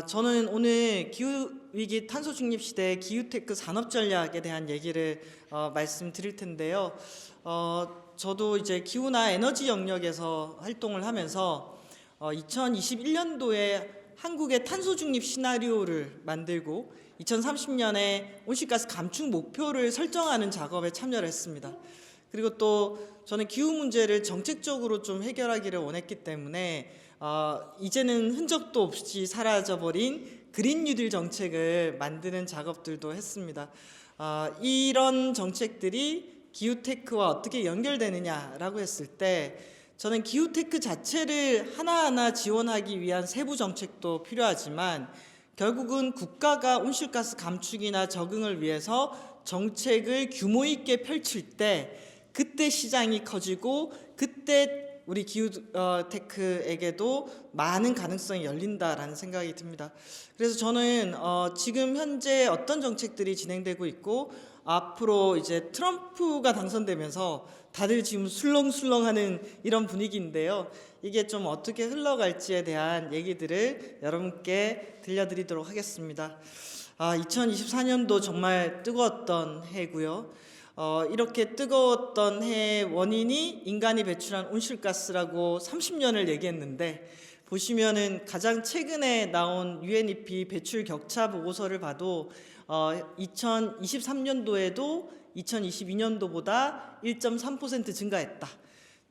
저는 오늘 기후위기 탄소 중립 시대 기후테크 산업 전략에 대한 얘기를 말씀드릴 텐데요. 저도 이제 기후나 에너지 영역에서 활동을 하면서 2021년도에 한국의 탄소 중립 시나리오를 만들고 2030년에 온실가스 감축 목표를 설정하는 작업에 참여를 했습니다. 그리고 또 저는 기후 문제를 정책적으로 좀 해결하기를 원했기 때문에 이제는 흔적도 없이 사라져버린 그린 뉴딜 정책을 만드는 작업들도 했습니다. 이런 정책들이 기후테크와 어떻게 연결되느냐라고 했을 때 저는 기후테크 자체를 하나하나 지원하기 위한 세부 정책도 필요하지만 결국은 국가가 온실가스 감축이나 적응을 위해서 정책을 규모 있게 펼칠 때 그때 시장이 커지고 그때 우리 기후테크에게도 많은 가능성이 열린다라는 생각이 듭니다. 그래서 저는 지금 현재 어떤 정책들이 진행되고 있고 앞으로 이제 트럼프가 당선되면서 다들 지금 술렁술렁하는 이런 분위기인데요. 이게 좀 어떻게 흘러갈지에 대한 얘기들을 여러분께 들려드리도록 하겠습니다. 2024년도 정말 뜨거웠던 해고요. 이렇게 뜨거웠던 해의 원인이 인간이 배출한 온실가스라고 30년을 얘기했는데 보시면은 가장 최근에 나온 UNEP 배출 격차 보고서를 봐도 2023년도에도 2022년도보다 1.3% 증가했다.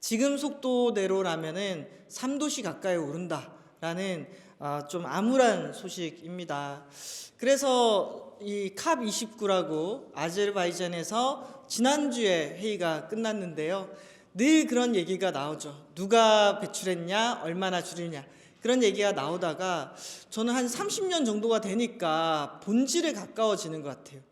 지금 속도대로라면은 3도씨 가까이 오른다라는 좀 암울한 소식입니다. 그래서 이 캅29라고 아제르바이잔에서 지난주에 회의가 끝났는데요. 늘 그런 얘기가 나오죠. 누가 배출했냐, 얼마나 줄이냐. 그런 얘기가 나오다가 저는 한 30년 정도가 되니까 본질에 가까워지는 것 같아요.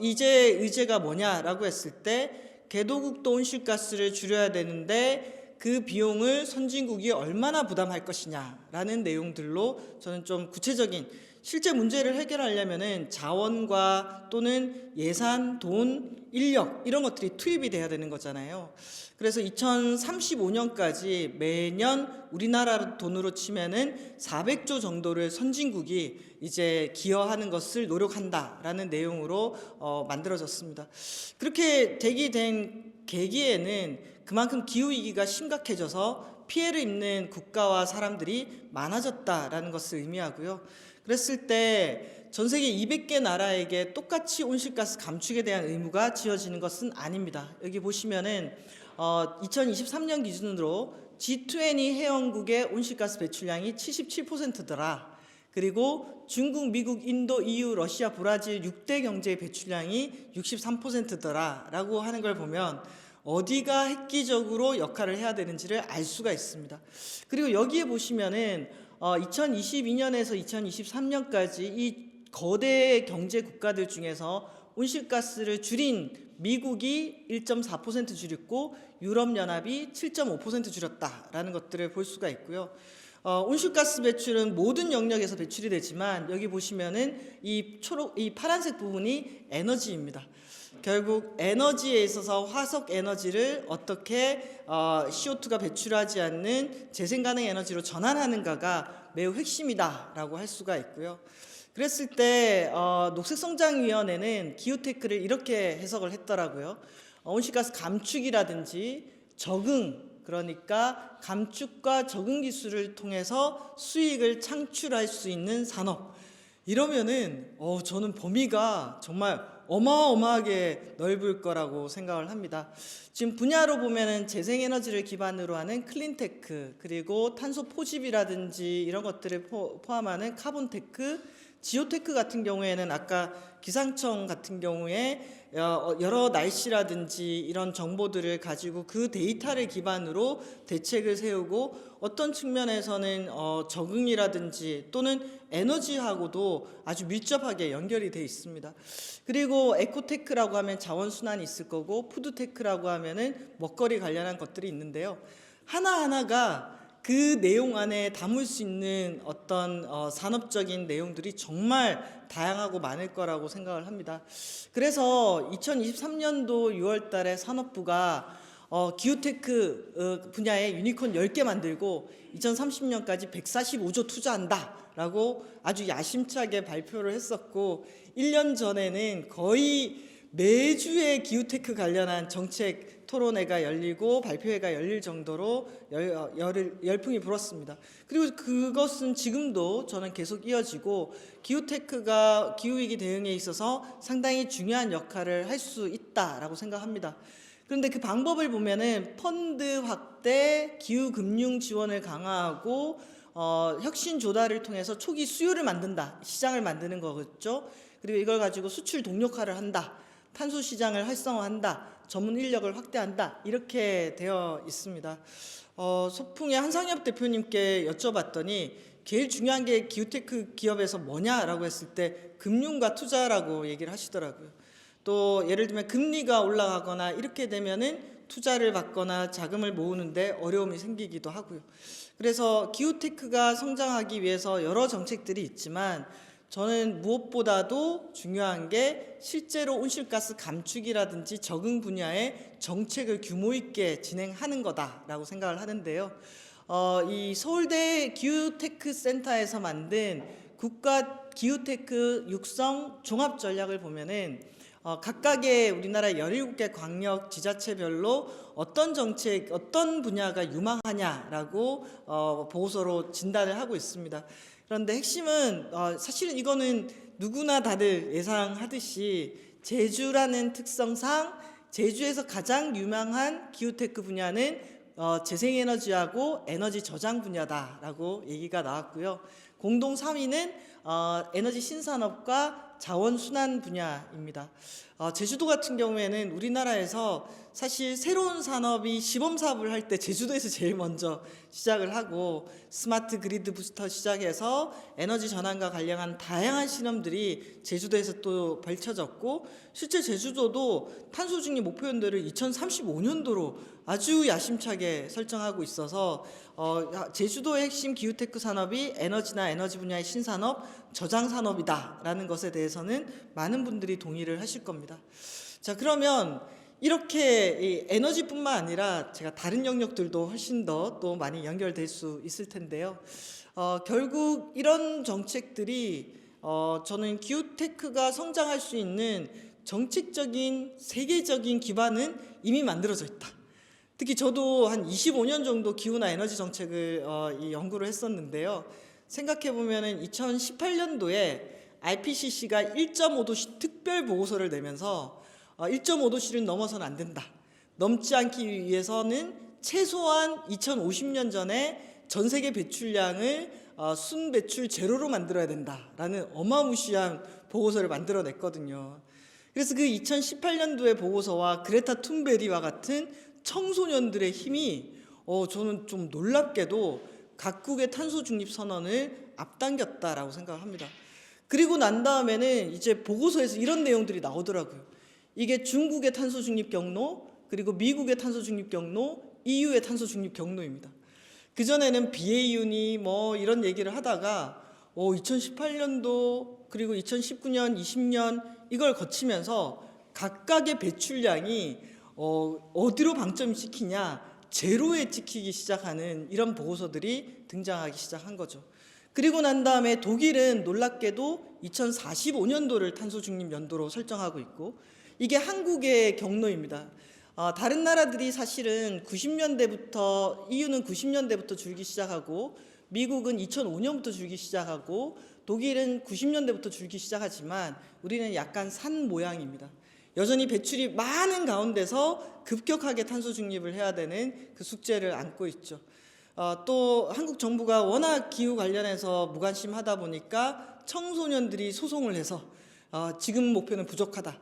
이제 의제가 뭐냐라고 했을 때 개도국도 온실가스를 줄여야 되는데 그 비용을 선진국이 얼마나 부담할 것이냐라는 내용들로 저는 좀 구체적인 실제 문제를 해결하려면은 자원과 또는 예산, 돈, 인력 이런 것들이 투입이 돼야 되는 거잖아요. 그래서 2035년까지 매년 우리나라 돈으로 치면은 400조 정도를 선진국이 이제 기여하는 것을 노력한다라는 내용으로 만들어졌습니다. 그렇게 되게 된 계기에는 그만큼 기후위기가 심각해져서 피해를 입는 국가와 사람들이 많아졌다라는 것을 의미하고요. 그랬을 때 전 세계 200개 나라에게 똑같이 온실가스 감축에 대한 의무가 지어지는 것은 아닙니다. 여기 보시면은 2023년 기준으로 G20 회원국의 온실가스 배출량이 77%더라. 그리고 중국, 미국, 인도, EU, 러시아, 브라질 6대 경제의 배출량이 63%더라 라고 하는 걸 보면 어디가 획기적으로 역할을 해야 되는지를 알 수가 있습니다. 그리고 여기에 보시면은 2022년에서 2023년까지 이 거대 경제 국가들 중에서 온실가스를 줄인 미국이 1.4% 줄였고 유럽연합이 7.5% 줄였다라는 것들을 볼 수가 있고요. 온실가스 배출은 모든 영역에서 배출이 되지만 여기 보시면은 이 파란색 부분이 에너지입니다. 결국 에너지에 있어서 화석 에너지를 어떻게 CO2가 배출하지 않는 재생가능 에너지로 전환하는가가 매우 핵심이다라고 할 수가 있고요. 그랬을 때 녹색성장위원회는 기후테크를 이렇게 해석을 했더라고요. 온실가스 감축이라든지 적응, 그러니까 감축과 적응 기술을 통해서 수익을 창출할 수 있는 산업. 이러면은 저는 범위가 정말 어마어마하게 넓을 거라고 생각을 합니다. 지금 분야로 보면은 재생에너지를 기반으로 하는 클린테크, 그리고 탄소 포집이라든지 이런 것들을 포함하는 카본테크, 지오테크 같은 경우에는 아까 기상청 같은 경우에 여러 날씨라든지 이런 정보들을 가지고 그 데이터를 기반으로 대책을 세우고 어떤 측면에서는 적응이라든지 또는 에너지하고도 아주 밀접하게 연결이 되어 있습니다. 그리고 에코테크라고 하면 자원순환이 있을 거고 푸드테크라고 하면은 먹거리 관련한 것들이 있는데요. 하나하나가 그 내용 안에 담을 수 있는 어떤 산업적인 내용들이 정말 다양하고 많을 거라고 생각을 합니다. 그래서 2023년도 6월 달에 산업부가 기후테크 분야에 유니콘 10개 만들고 2030년까지 145조 투자한다 라고 아주 야심차게 발표를 했었고 1년 전에는 거의 매주의 기후테크 관련한 정책 토론회가 열리고 발표회가 열릴 정도로 열풍이 불었습니다. 그리고 그것은 지금도 저는 계속 이어지고 기후테크가 기후위기 대응에 있어서 상당히 중요한 역할을 할 수 있다라고 생각합니다. 그런데 그 방법을 보면은 펀드 확대, 기후금융 지원을 강화하고 혁신 조달을 통해서 초기 수요를 만든다, 시장을 만드는 거겠죠. 그리고 이걸 가지고 수출 동력화를 한다, 탄소 시장을 활성화한다, 전문 인력을 확대한다, 이렇게 되어 있습니다. 소풍의 한상엽 대표님께 여쭤봤더니 제일 중요한 게 기후테크 기업에서 뭐냐라고 했을 때 금융과 투자라고 얘기를 하시더라고요. 또 예를 들면 금리가 올라가거나 이렇게 되면은 투자를 받거나 자금을 모으는데 어려움이 생기기도 하고요. 그래서 기후테크가 성장하기 위해서 여러 정책들이 있지만 저는 무엇보다도 중요한 게 실제로 온실가스 감축이라든지 적응 분야의 정책을 규모 있게 진행하는 거다라고 생각을 하는데요. 이 서울대 기후테크 센터에서 만든 국가 기후테크 육성 종합 전략을 보면은 각각의 우리나라 17개 광역 지자체별로 어떤 정책, 어떤 분야가 유망하냐라고 보고서로 진단을 하고 있습니다. 그런데 핵심은 사실은 이거는 누구나 다들 예상하듯이 제주라는 특성상 제주에서 가장 유망한 기후테크 분야는 재생에너지하고 에너지 저장 분야다라고 얘기가 나왔고요. 공동 3위는 에너지 신산업과 자원순환 분야입니다. 제주도 같은 경우에는 우리나라에서 사실 새로운 산업이 시범 사업을 할 때 제주도에서 제일 먼저 시작을 하고 스마트 그리드 부스터 시작해서 에너지 전환과 관련한 다양한 실험들이 제주도에서 또 펼쳐졌고 실제 제주도도 탄소 중립 목표 연도를 2035년도로 아주 야심차게 설정하고 있어서 제주도의 핵심 기후테크 산업이 에너지나 에너지 분야의 신산업, 저장 산업이다라는 것에 대해서는 많은 분들이 동의를 하실 겁니다. 자, 그러면 이렇게 이 에너지뿐만 아니라 제가 다른 영역들도 훨씬 더 또 많이 연결될 수 있을 텐데요. 결국 이런 정책들이 저는 기후테크가 성장할 수 있는 정책적인 세계적인 기반은 이미 만들어져 있다. 특히 저도 한 25년 정도 기후나 에너지 정책을 연구를 했었는데요. 생각해 보면은 2018년도에 IPCC가 1.5도씨 특별 보고서를 내면서 1.5도씨를 넘어서는 안 된다. 넘지 않기 위해서는 최소한 2050년 전에 전 세계 배출량을 순배출 제로로 만들어야 된다라는 어마무시한 보고서를 만들어냈거든요. 그래서 그 2018년도의 보고서와 그레타 툰베리와 같은 청소년들의 힘이 저는 좀 놀랍게도 각국의 탄소 중립 선언을 앞당겼다라고 생각합니다. 그리고 난 다음에는 이제 보고서에서 이런 내용들이 나오더라고요. 이게 중국의 탄소 중립 경로, 그리고 미국의 탄소 중립 경로, EU의 탄소 중립 경로입니다. 그전에는 BAU니 뭐 이런 얘기를 하다가 2018년도 그리고 2019년, 20년 이걸 거치면서 각각의 배출량이 어디로 방점이 찍히냐, 제로에 찍히기 시작하는 이런 보고서들이 등장하기 시작한 거죠. 그리고 난 다음에 독일은 놀랍게도 2045년도를 탄소 중립 연도로 설정하고 있고 이게 한국의 경로입니다. 다른 나라들이 사실은 90년대부터 EU는 90년대부터 줄기 시작하고 미국은 2005년부터 줄기 시작하고 독일은 90년대부터 줄기 시작하지만 우리는 약간 산 모양입니다. 여전히 배출이 많은 가운데서 급격하게 탄소 중립을 해야 되는 그 숙제를 안고 있죠. 또 한국 정부가 워낙 기후 관련해서 무관심하다 보니까 청소년들이 소송을 해서 지금 목표는 부족하다.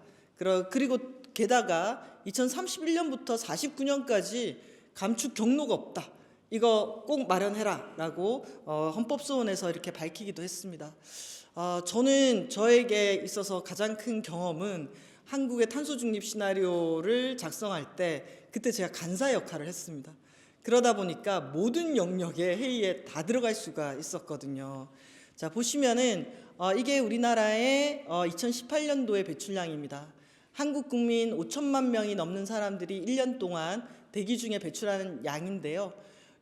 그리고 게다가 2031년부터 49년까지 감축 경로가 없다. 이거 꼭 마련해라 라고 헌법소원에서 이렇게 밝히기도 했습니다. 저는 저에게 있어서 가장 큰 경험은 한국의 탄소 중립 시나리오를 작성할 때 그때 제가 간사 역할을 했습니다. 그러다 보니까 모든 영역의 회의에 다 들어갈 수가 있었거든요. 자, 보시면은 이게 우리나라의 2018년도의 배출량입니다. 한국 국민 5천만 명이 넘는 사람들이 1년 동안 대기 중에 배출하는 양인데요.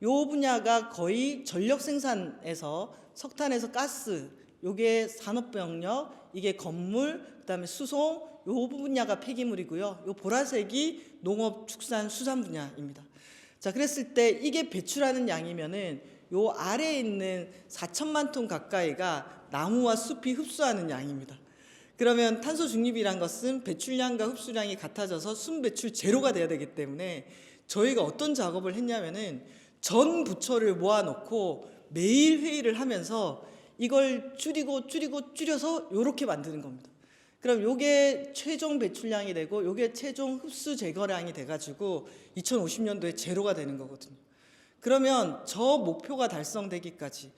요 분야가 거의 전력 생산에서 석탄에서 가스, 요게 산업 병력, 이게 건물, 그다음에 수송, 요 분야가 폐기물이고요. 요 보라색이 농업, 축산, 수산 분야입니다. 자, 그랬을 때 이게 배출하는 양이면은 요 아래에 있는 4천만 톤 가까이가 나무와 숲이 흡수하는 양입니다. 그러면 탄소 중립이란 것은 배출량과 흡수량이 같아져서 순배출 제로가 돼야 되기 때문에 저희가 어떤 작업을 했냐면은 전 부처를 모아놓고 매일 회의를 하면서 이걸 줄여서 이렇게 만드는 겁니다. 그럼 요게 최종 배출량이 되고 요게 최종 흡수 제거량이 돼가지고 2050년도에 제로가 되는 거거든요. 그러면 저 목표가 달성되기까지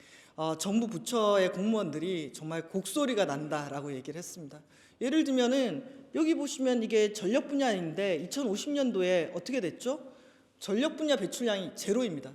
정부 부처의 공무원들이 정말 곡소리가 난다라고 얘기를 했습니다. 예를 들면은 여기 보시면 이게 전력 분야인데 2050년도에 어떻게 됐죠? 전력 분야 배출량이 제로입니다.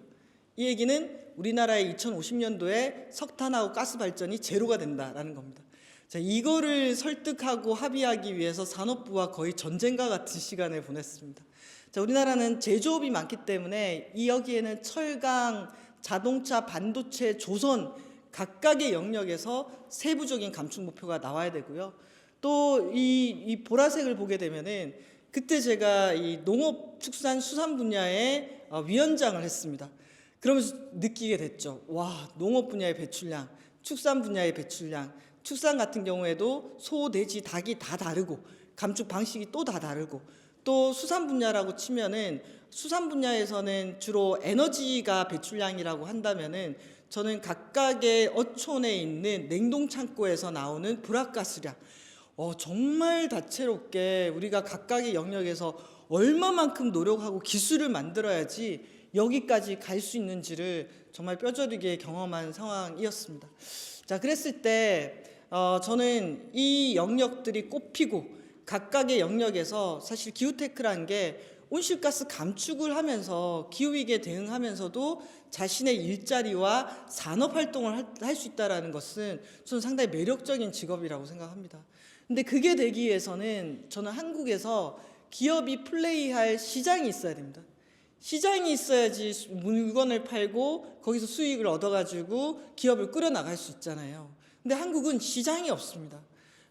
이 얘기는 우리나라의 2050년도에 석탄하고 가스 발전이 제로가 된다라는 겁니다. 자, 이거를 설득하고 합의하기 위해서 산업부와 거의 전쟁과 같은 시간을 보냈습니다. 자, 우리나라는 제조업이 많기 때문에 이 여기에는 철강, 자동차, 반도체, 조선 각각의 영역에서 세부적인 감축 목표가 나와야 되고요. 또 이 보라색을 보게 되면은 그때 제가 이 농업, 축산, 수산 분야의 위원장을 했습니다. 그러면서 느끼게 됐죠. 와, 농업 분야의 배출량, 축산 분야의 배출량, 축산 같은 경우에도 소, 돼지, 닭이 다 다르고 감축 방식이 또 다 다르고 또 수산 분야라고 치면은 수산 분야에서는 주로 에너지가 배출량이라고 한다면은 저는 각각의 어촌에 있는 냉동 창고에서 나오는 불합가스량 정말 다채롭게 우리가 각각의 영역에서 얼마만큼 노력하고 기술을 만들어야지 여기까지 갈 수 있는지를 정말 뼈저리게 경험한 상황이었습니다. 자, 그랬을 때 저는 이 영역들이 꼽히고 각각의 영역에서 사실 기후테크라는 게 온실가스 감축을 하면서 기후위기에 대응하면서도 자신의 일자리와 산업활동을 할 수 있다는 것은 저는 상당히 매력적인 직업이라고 생각합니다. 근데 그게 되기 위해서는 저는 한국에서 기업이 플레이할 시장이 있어야 됩니다. 시장이 있어야지 물건을 팔고 거기서 수익을 얻어가지고 기업을 끌어나갈 수 있잖아요. 근데 한국은 시장이 없습니다.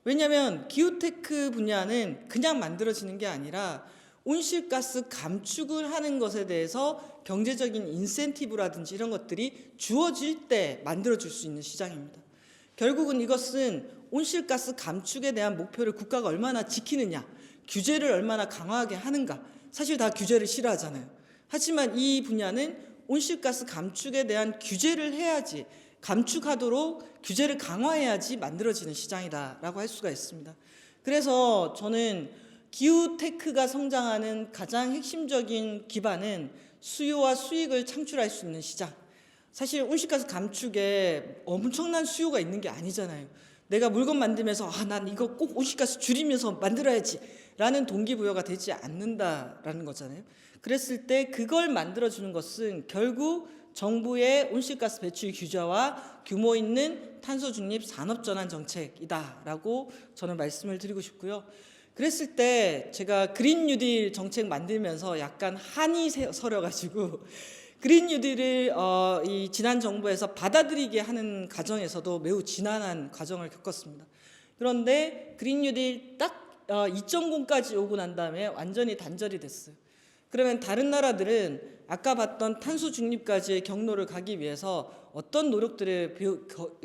왜냐하면 기후테크 분야는 그냥 만들어지는 게 아니라 온실가스 감축을 하는 것에 대해서 경제적인 인센티브라든지 이런 것들이 주어질 때 만들어질 수 있는 시장입니다. 결국은 이것은 온실가스 감축에 대한 목표를 국가가 얼마나 지키느냐, 규제를 얼마나 강화하게 하는가. 사실 다 규제를 싫어하잖아요. 하지만 이 분야는 온실가스 감축에 대한 규제를 해야지, 감축하도록 규제를 강화해야지 만들어지는 시장이다라고 할 수가 있습니다. 그래서 저는 기후테크가 성장하는 가장 핵심적인 기반은 수요와 수익을 창출할 수 있는 시장. 사실 온실가스 감축에 엄청난 수요가 있는 게 아니잖아요. 내가 물건 만들면서 난 이거 꼭 온실가스 줄이면서 만들어야지 라는 동기부여가 되지 않는다라는 거잖아요. 그랬을 때 그걸 만들어주는 것은 결국 정부의 온실가스 배출 규제와 규모 있는 탄소 중립 산업 전환 정책이다라고 저는 말씀을 드리고 싶고요. 그랬을 때 제가 그린 뉴딜 정책 만들면서 약간 한이 서려가지고 그린 뉴딜을 이 지난 정부에서 받아들이게 하는 과정에서도 매우 지난한 과정을 겪었습니다. 그런데 그린 뉴딜 딱 2.0까지 오고 난 다음에 완전히 단절이 됐어요. 그러면 다른 나라들은 아까 봤던 탄소 중립까지의 경로를 가기 위해서 어떤 노력들을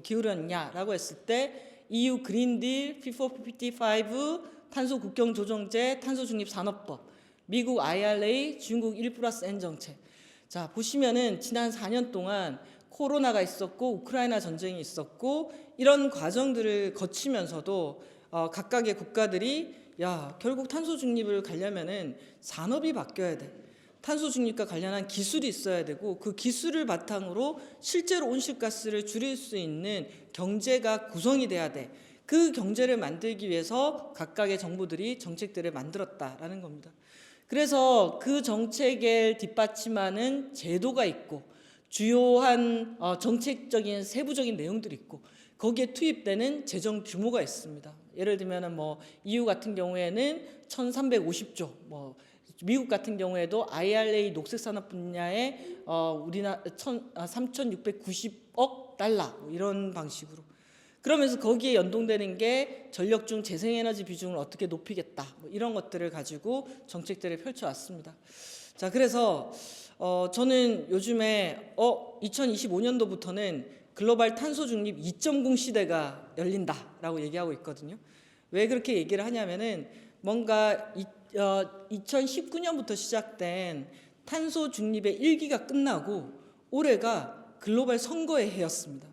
기울였냐라고 했을 때 EU 그린딜, Fit for 55, 탄소 국경 조정제, 탄소 중립 산업법, 미국 IRA, 중국 1+N 정책. 자, 보시면은 지난 4년 동안 코로나가 있었고 우크라이나 전쟁이 있었고 이런 과정들을 거치면서도 각각의 국가들이 결국 탄소 중립을 가려면은 산업이 바뀌어야 돼. 탄소 중립과 관련한 기술이 있어야 되고 그 기술을 바탕으로 실제로 온실가스를 줄일 수 있는 경제가 구성이 돼야 돼. 그 경제를 만들기 위해서 각각의 정부들이 정책들을 만들었다라는 겁니다. 그래서 그 정책을 뒷받침하는 제도가 있고 주요한 정책적인 세부적인 내용들이 있고 거기에 투입되는 재정 규모가 있습니다. 예를 들면 EU 같은 경우에는 1,350조, 미국 같은 경우에도 IRA 녹색 산업 분야에 우리나라 3,690억 달러 이런 방식으로. 그러면서 거기에 연동되는 게 전력 중 재생에너지 비중을 어떻게 높이겠다 이런 것들을 가지고 정책들을 펼쳐왔습니다. 자, 그래서 저는 요즘에 2025년도부터는 글로벌 탄소 중립 2.0 시대가 열린다라고 얘기하고 있거든요. 왜 그렇게 얘기를 하냐면은 뭔가 2019년부터 시작된 탄소 중립의 1기가 끝나고 올해가 글로벌 선거의 해였습니다.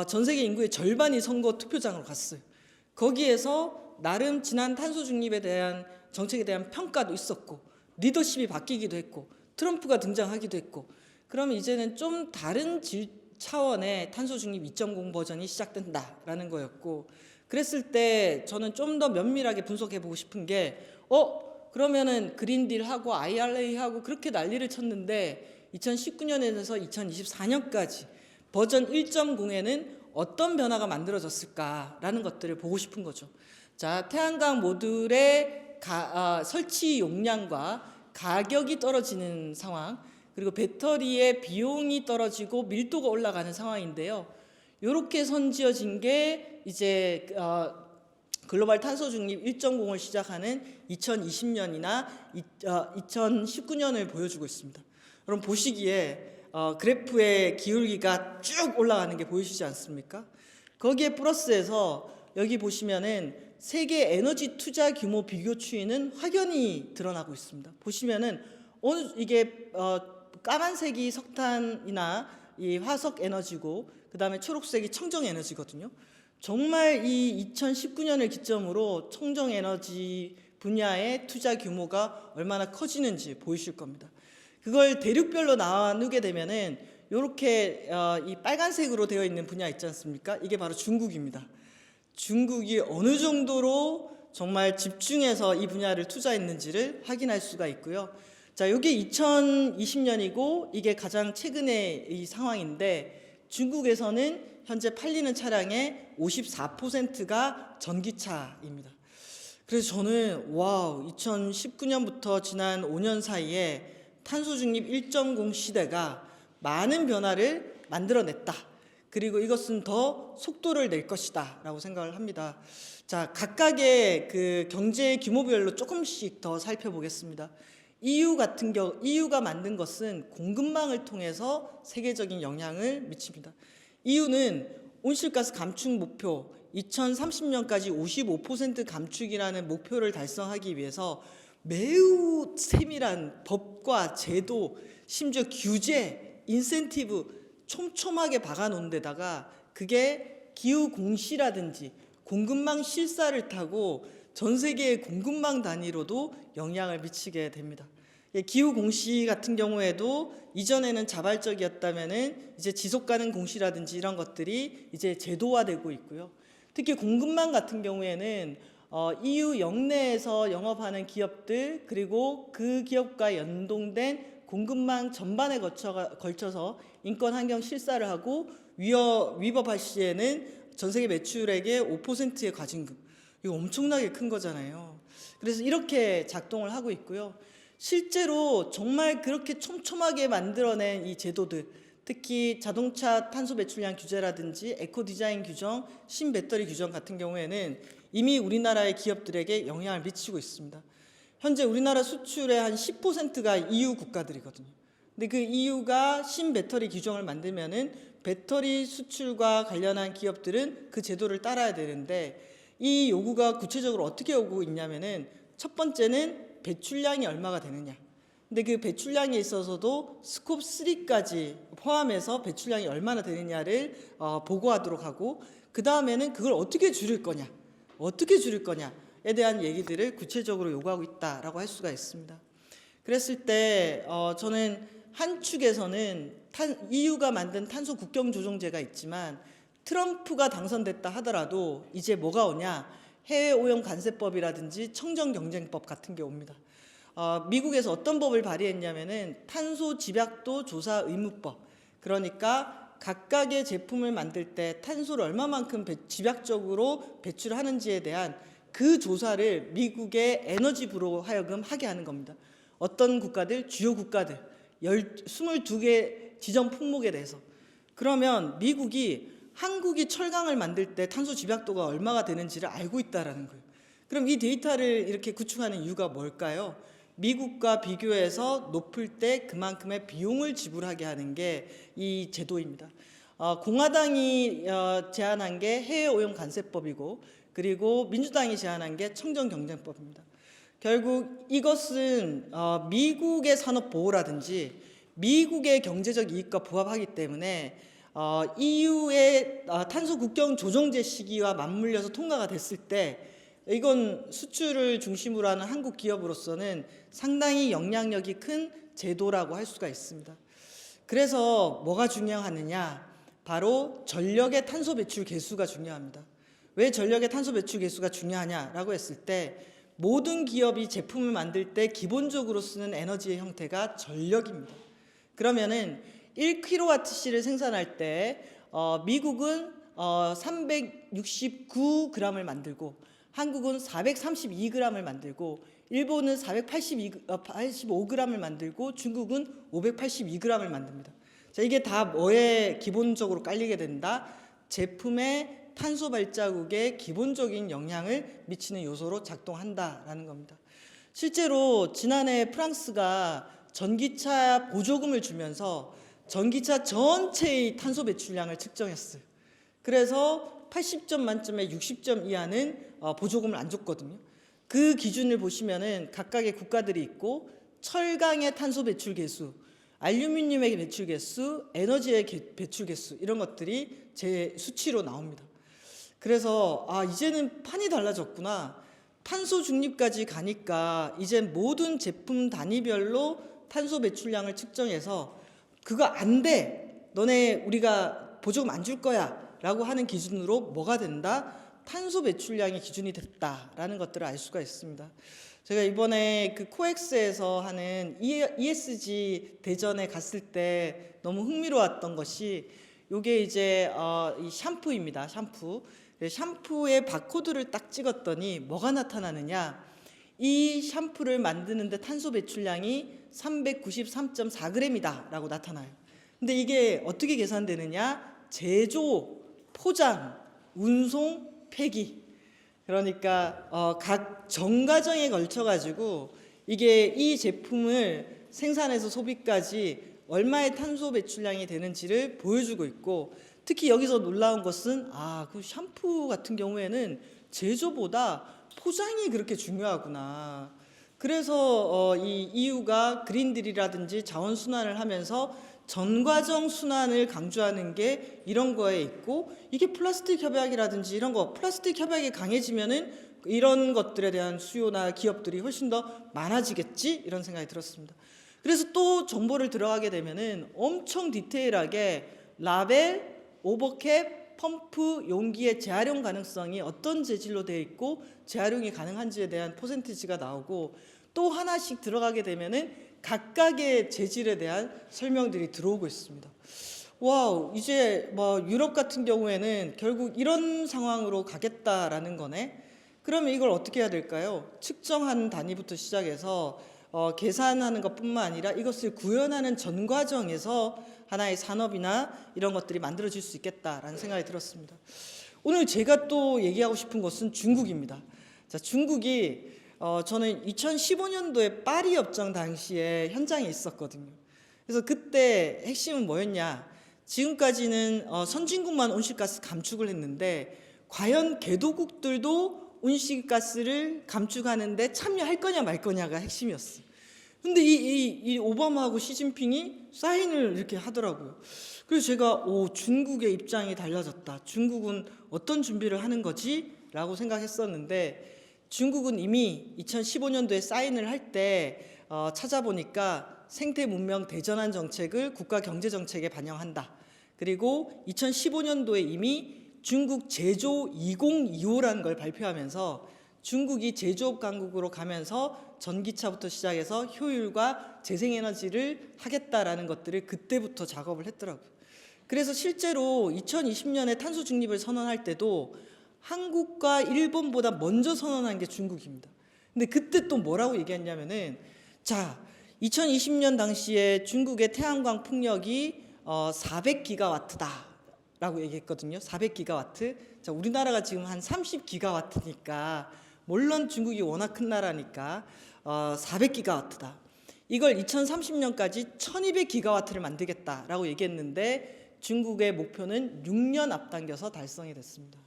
전 세계 인구의 절반이 선거 투표장으로 갔어요. 거기에서 나름 지난 탄소 중립에 대한 정책에 대한 평가도 있었고 리더십이 바뀌기도 했고 트럼프가 등장하기도 했고 그러면 이제는 좀 다른 차원의 탄소 중립 2.0 버전이 시작된다라는 거였고 그랬을 때 저는 좀 더 면밀하게 분석해 보고 싶은 게 그러면은 그린딜하고 IRA하고 그렇게 난리를 쳤는데 2019년에서 2024년까지 버전 1.0에는 어떤 변화가 만들어졌을까라는 것들을 보고 싶은 거죠. 자, 태양광 모듈의 설치 용량과 가격이 떨어지는 상황, 그리고 배터리의 비용이 떨어지고 밀도가 올라가는 상황인데요. 이렇게 선지어진 게 이제 글로벌 탄소 중립 1.0을 시작하는 2020년이나 2019년을 보여주고 있습니다. 여러분 보시기에 그래프의 기울기가 쭉 올라가는 게 보이시지 않습니까? 거기에 플러스해서 여기 보시면은 세계 에너지 투자 규모 비교 추이는 확연히 드러나고 있습니다. 보시면은 이게 까만색이 석탄이나 이 화석 에너지고 그다음에 초록색이 청정 에너지거든요. 정말 이 2019년을 기점으로 청정 에너지 분야의 투자 규모가 얼마나 커지는지 보이실 겁니다. 그걸 대륙별로 나누게 되면은 이렇게 이 빨간색으로 되어 있는 분야 있지 않습니까? 이게 바로 중국입니다. 중국이 어느 정도로 정말 집중해서 이 분야를 투자했는지를 확인할 수가 있고요. 자, 이게 2020년이고 이게 가장 최근의 이 상황인데 중국에서는 현재 팔리는 차량의 54%가 전기차입니다. 그래서 저는 2019년부터 지난 5년 사이에 탄소 중립 1.0 시대가 많은 변화를 만들어냈다. 그리고 이것은 더 속도를 낼 것이다 라고 생각을 합니다. 자, 각각의 그 경제 규모별로 조금씩 더 살펴보겠습니다. EU가 만든 것은 공급망을 통해서 세계적인 영향을 미칩니다. EU는 온실가스 감축 목표 2030년까지 55% 감축이라는 목표를 달성하기 위해서 매우 세밀한 법과 제도, 심지어 규제, 인센티브 촘촘하게 박아놓은 데다가 그게 기후 공시라든지 공급망 실사를 타고 전 세계의 공급망 단위로도 영향을 미치게 됩니다. 기후 공시 같은 경우에도 이전에는 자발적이었다면은 이제 지속 가능 공시라든지 이런 것들이 이제 제도화되고 있고요. 특히 공급망 같은 경우에는 EU 영내에서 영업하는 기업들 그리고 그 기업과 연동된 공급망 전반에 걸쳐서 인권 환경 실사를 하고 위법할 시에는 전 세계 매출액의 5%의 과징금. 이거 엄청나게 큰 거잖아요. 그래서 이렇게 작동을 하고 있고요. 실제로 정말 그렇게 촘촘하게 만들어낸 이 제도들, 특히 자동차 탄소 배출량 규제라든지 에코 디자인 규정, 신배터리 규정 같은 경우에는 이미 우리나라의 기업들에게 영향을 미치고 있습니다. 현재 우리나라 수출의 한 10%가 EU 국가들이거든요. 근데 그 EU가 신배터리 규정을 만들면은 배터리 수출과 관련한 기업들은 그 제도를 따라야 되는데 이 요구가 구체적으로 어떻게 오고 있냐면은 첫 번째는 배출량이 얼마가 되느냐. 근데 그 배출량에 있어서도 스콥 3까지 포함해서 배출량이 얼마나 되느냐를 보고하도록 하고 그 다음에는 그걸 어떻게 줄일 거냐에 대한 얘기들을 구체적으로 요구하고 있다라고 할 수가 있습니다. 그랬을 때 저는 한 축에서는 EU가 만든 탄소 국경 조정제가 있지만 트럼프가 당선됐다 하더라도 이제 뭐가 오냐? 해외 오염 관세법이라든지 청정 경쟁법 같은 게 옵니다. 미국에서 어떤 법을 발의했냐면은 탄소 집약도 조사 의무법. 그러니까 각각의 제품을 만들 때 탄소를 얼마만큼 집약적으로 배출하는지에 대한 그 조사를 미국의 에너지부로 하여금 하게 하는 겁니다. 어떤 국가들? 주요 국가들 22개 지정 품목에 대해서. 그러면 미국이 한국이 철강을 만들 때 탄소 집약도가 얼마가 되는지를 알고 있다라는 거예요. 그럼 이 데이터를 이렇게 구축하는 이유가 뭘까요? 미국과 비교해서 높을 때 그만큼의 비용을 지불하게 하는 게 이 제도입니다. 공화당이 제안한 게 해외 오염 관세법이고, 그리고 민주당이 제안한 게 청정경쟁법입니다. 결국 이것은 미국의 산업 보호라든지 미국의 경제적 이익과 부합하기 때문에 EU의 탄소 국경 조정제 시기와 맞물려서 통과가 됐을 때 이건 수출을 중심으로 하는 한국 기업으로서는 상당히 영향력이 큰 제도라고 할 수가 있습니다. 그래서 뭐가 중요하느냐? 바로 전력의 탄소 배출 계수가 중요합니다. 왜 전력의 탄소 배출 계수가 중요하냐라고 했을 때 모든 기업이 제품을 만들 때 기본적으로 쓰는 에너지의 형태가 전력입니다. 그러면은 1kWh를 생산할 때 미국은 369g을 만들고 한국은 432g을 만들고 일본은 485g을 만들고 중국은 582g을 만듭니다. 자, 이게 다 뭐에 기본적으로 깔리게 된다? 제품의 탄소 발자국에 기본적인 영향을 미치는 요소로 작동한다라는 겁니다. 실제로 지난해 프랑스가 전기차 보조금을 주면서 전기차 전체의 탄소 배출량을 측정했어요. 그래서 80점 만점에 60점 이하는 보조금을 안 줬거든요. 그 기준을 보시면은 각각의 국가들이 있고 철강의 탄소 배출 계수, 알루미늄의 배출 계수, 에너지의 배출 계수 이런 것들이 제 수치로 나옵니다. 그래서 이제는 판이 달라졌구나. 탄소 중립까지 가니까 이제 모든 제품 단위별로 탄소 배출량을 측정해서 그거 안 돼. 너네 우리가 보조금 안 줄 거야. 라고 하는 기준으로 뭐가 된다? 탄소 배출량이 기준이 됐다라는 것들을 알 수가 있습니다. 제가 이번에 그 코엑스에서 하는 ESG 대전에 갔을 때 너무 흥미로웠던 것이 요게 이제 이 샴푸입니다. 샴푸의 바코드를 딱 찍었더니 뭐가 나타나느냐? 이 샴푸를 만드는데 탄소 배출량이 393.4g이다 라고 나타나요. 근데 이게 어떻게 계산되느냐? 제조, 포장, 운송, 폐기. 그러니까 각 정과정에 걸쳐 가지고 이게 이 제품을 생산해서 소비까지 얼마의 탄소 배출량이 되는지를 보여주고 있고, 특히 여기서 놀라운 것은 그 샴푸 같은 경우에는 제조보다 포장이 그렇게 중요하구나. 그래서 이 EU가 그린딜이라든지 자원 순환을 하면서 전과정 순환을 강조하는 게 이런 거에 있고, 이게 플라스틱 협약이라든지 이런 거, 플라스틱 협약이 강해지면은 이런 것들에 대한 수요나 기업들이 훨씬 더 많아지겠지 이런 생각이 들었습니다. 그래서 또 정보를 들어가게 되면은 엄청 디테일하게 라벨, 오버캡, 펌프, 용기의 재활용 가능성이 어떤 재질로 되어 있고 재활용이 가능한지에 대한 퍼센티지가 나오고, 또 하나씩 들어가게 되면은 각각의 재질에 대한 설명들이 들어오고 있습니다. 와우, 이제 뭐 유럽 같은 경우에는 결국 이런 상황으로 가겠다라는 거네. 그러면 이걸 어떻게 해야 될까요? 측정하는 단위부터 시작해서 계산하는 것뿐만 아니라 이것을 구현하는 전 과정에서 하나의 산업이나 이런 것들이 만들어질 수 있겠다라는 생각이 들었습니다. 오늘 제가 또 얘기하고 싶은 것은 중국입니다. 자, 중국이 저는 2015년도에 파리 협정 당시에 현장에 있었거든요. 그래서 그때 핵심은 뭐였냐? 지금까지는 선진국만 온실가스 감축을 했는데 과연 개도국들도 온실가스를 감축하는데 참여할 거냐 말 거냐가 핵심이었어요. 근데 이 오바마하고 시진핑이 사인을 이렇게 하더라고요. 그래서 제가 중국의 입장이 달라졌다. 중국은 어떤 준비를 하는 거지? 라고 생각했었는데, 중국은 이미 2015년도에 사인을 할 때 찾아보니까 생태 문명 대전환 정책을 국가 경제 정책에 반영한다. 그리고 2015년도에 이미 중국 제조 2025라는 걸 발표하면서 중국이 제조업 강국으로 가면서 전기차부터 시작해서 효율과 재생에너지를 하겠다라는 것들을 그때부터 작업을 했더라고요. 그래서 실제로 2020년에 탄소 중립을 선언할 때도 한국과 일본보다 먼저 선언한 게 중국입니다. 근데 그때 또 뭐라고 얘기했냐면은 자, 2020년 당시에 중국의 태양광 풍력이 400기가와트다라고 얘기했거든요. 400기가와트. 자, 우리나라가 지금 한 30기가와트니까 물론 중국이 워낙 큰 나라니까 400기가와트다. 이걸 2030년까지 1200기가와트를 만들겠다라고 얘기했는데 중국의 목표는 6년 앞당겨서 달성이 됐습니다.